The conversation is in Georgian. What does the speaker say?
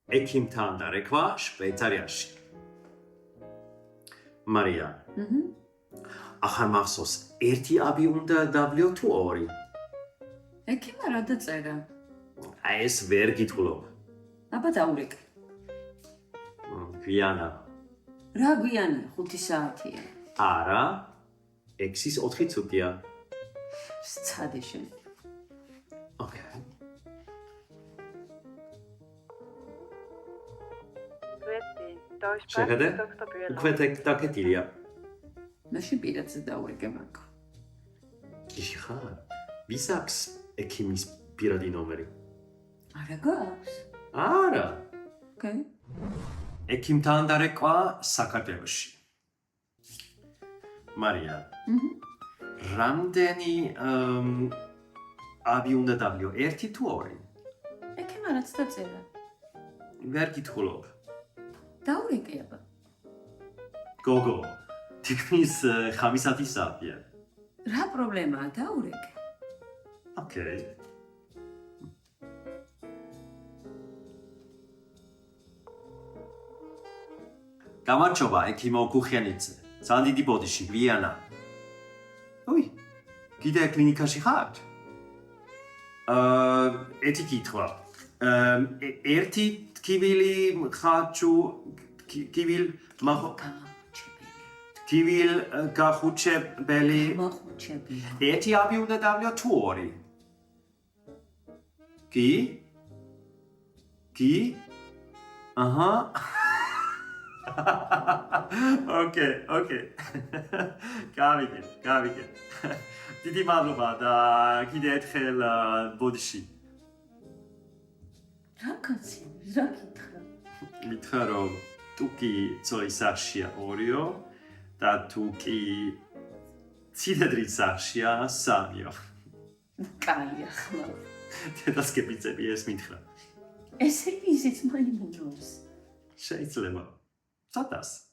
ექიმთან დარეკვა შვეიცარიაში. მარია. ახალ მახსოვს ერთი აბი უნდა დავლიო თუ ორი? ექიმა რა დაწერა? აი ეს ვერ გითხოვ. აბა დაურეკე. გვიანა. რა გვიანი 5 საათია. არა. 6-ის 4 წუთია. სცადე შენ. ოკეი. შეხედე? უკვე დაკეტილია. მაშინ პირადზე დაურეკე მაგ. გიჟი ხარ? ვის აქვს ექიმის პირადი ნომერი? არა გაქვს? არა. ოკეი. ექიმთან დარეკვა საქართველოში. მარია. რამდენი აბი უნდა დავლიო? ერთი თუ ორი? ექიმა რაც დაწერა. ვერ გითხოვ. დაურეკე აბა. გოგო. თითქმის 5 საათის საათია. რა პრობლემაა დაურეკე? ოკეი. გამარჯობა, ექიმო კუხიანიძე. ძალიან დიდი ბოდიში, გვიანა. ოი, კიდე კლინიკაში ხართ? ერთი კითხვა. ერთი ტკივილი ხაჭუ ტკივილ ტკივილ გახუჩებელი ერთი აბი უნდა დავლიო თუ ორი? კი? აჰა. ოკეი. გავიგე. დიდი მადლობა და კიდე ერთხელ ბოდიში. რა კაცი, რა გითხრა? მითხრა რომ თუ კი ძოლის სახშია ორიო და თუ კი ცილინდრის სახშია სამიო. კაია ხმა. დედასკეპიცები ეს მითხრა. ესე ისიც მაიმუნებს. შეიძლება. ცოტას.